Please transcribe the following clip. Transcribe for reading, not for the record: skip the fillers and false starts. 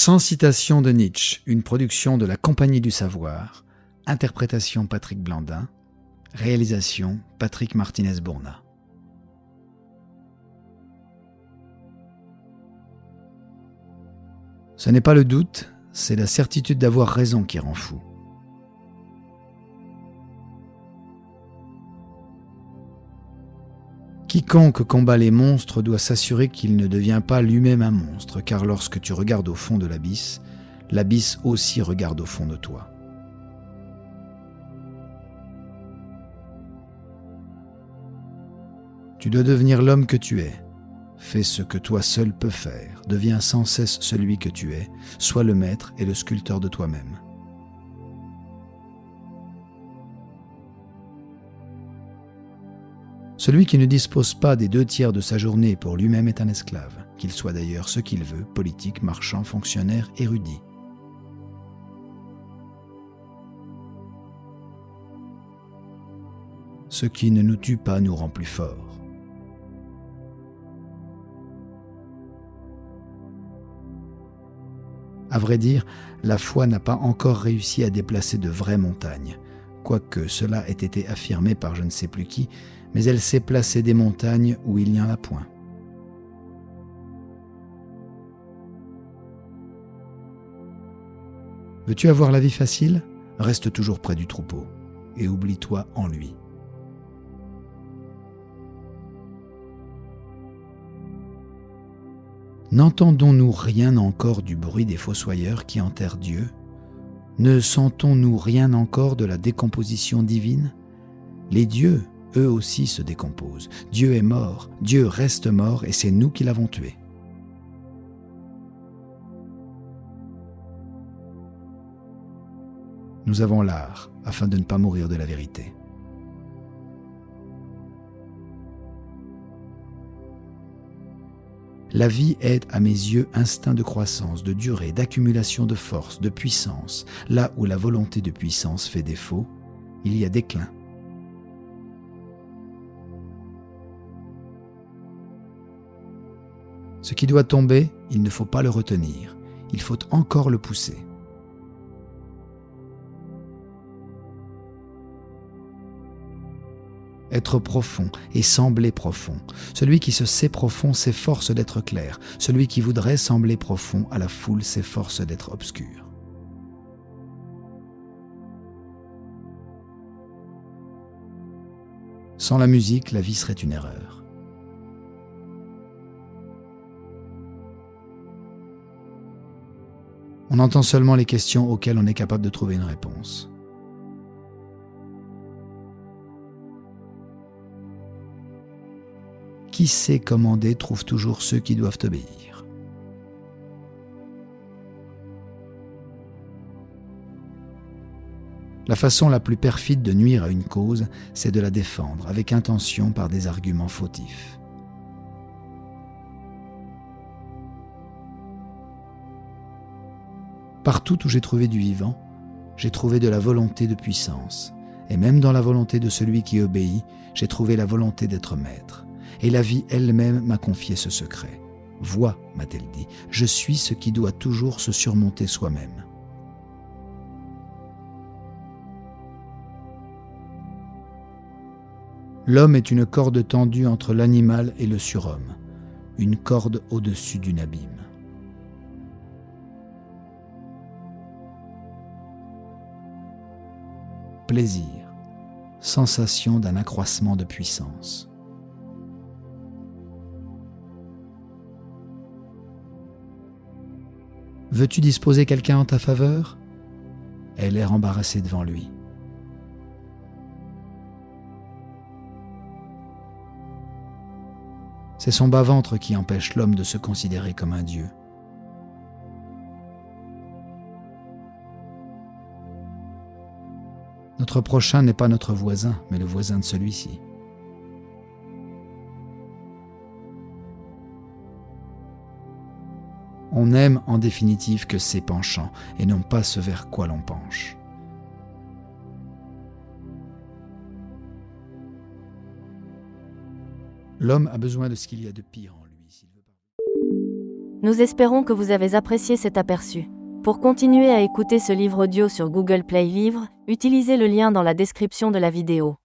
Sans citation de Nietzsche, une production de la Compagnie du Savoir, interprétation Patrick Blandin, réalisation Patrick Martinez-Bourna. Ce n'est pas le doute, c'est la certitude d'avoir raison qui rend fou. Quiconque combat les monstres doit s'assurer qu'il ne devient pas lui-même un monstre, car lorsque tu regardes au fond de l'abysse aussi regarde au fond de toi. Tu dois devenir l'homme que tu es. Fais ce que toi seul peux faire. Deviens sans cesse celui que tu es. Sois le maître et le sculpteur de toi-même. Celui qui ne dispose pas des 2/3 de sa journée pour lui-même est un esclave, qu'il soit d'ailleurs ce qu'il veut, politique, marchand, fonctionnaire, érudit. Ce qui ne nous tue pas nous rend plus forts. À vrai dire, la foi n'a pas encore réussi à déplacer de vraies montagnes, quoique cela ait été affirmé par je ne sais plus qui, mais elle sait placer des montagnes où il n'y en a point. Veux-tu avoir la vie facile ? Reste toujours près du troupeau et oublie-toi en lui. N'entendons-nous rien encore du bruit des fossoyeurs qui enterrent Dieu ? Ne sentons-nous rien encore de la décomposition divine ? Les dieux, eux aussi, se décomposent. Dieu est mort, Dieu reste mort et c'est nous qui l'avons tué. Nous avons l'art afin de ne pas mourir de la vérité. La vie est, à mes yeux, instinct de croissance, de durée, d'accumulation de force, de puissance. Là où la volonté de puissance fait défaut, il y a déclin. Ce qui doit tomber, il ne faut pas le retenir, il faut encore le pousser. Être profond et sembler profond. Celui qui se sait profond s'efforce d'être clair. Celui qui voudrait sembler profond à la foule s'efforce d'être obscur. Sans la musique, la vie serait une erreur. On entend seulement les questions auxquelles on est capable de trouver une réponse. Qui sait commander trouve toujours ceux qui doivent obéir. La façon la plus perfide de nuire à une cause, c'est de la défendre avec intention par des arguments fautifs. Partout où j'ai trouvé du vivant, j'ai trouvé de la volonté de puissance. Et même dans la volonté de celui qui obéit, j'ai trouvé la volonté d'être maître. Et la vie elle-même m'a confié ce secret. « Vois, m'a-t-elle dit, je suis ce qui doit toujours se surmonter soi-même. » L'homme est une corde tendue entre l'animal et le surhomme, une corde au-dessus d'une abîme. Plaisir, sensation d'un accroissement de puissance. Veux-tu disposer quelqu'un en ta faveur ? Aie l'air embarrassé devant lui. C'est son bas-ventre qui empêche l'homme de se considérer comme un dieu. Notre prochain n'est pas notre voisin, mais le voisin de celui-ci. On n'aime en définitive que ses penchants et non pas ce vers quoi l'on penche. L'homme a besoin de ce qu'il y a de pire en lui s'il veut parler. Nous espérons que vous avez apprécié cet aperçu. Pour continuer à écouter ce livre audio sur Google Play Livres, utilisez le lien dans la description de la vidéo.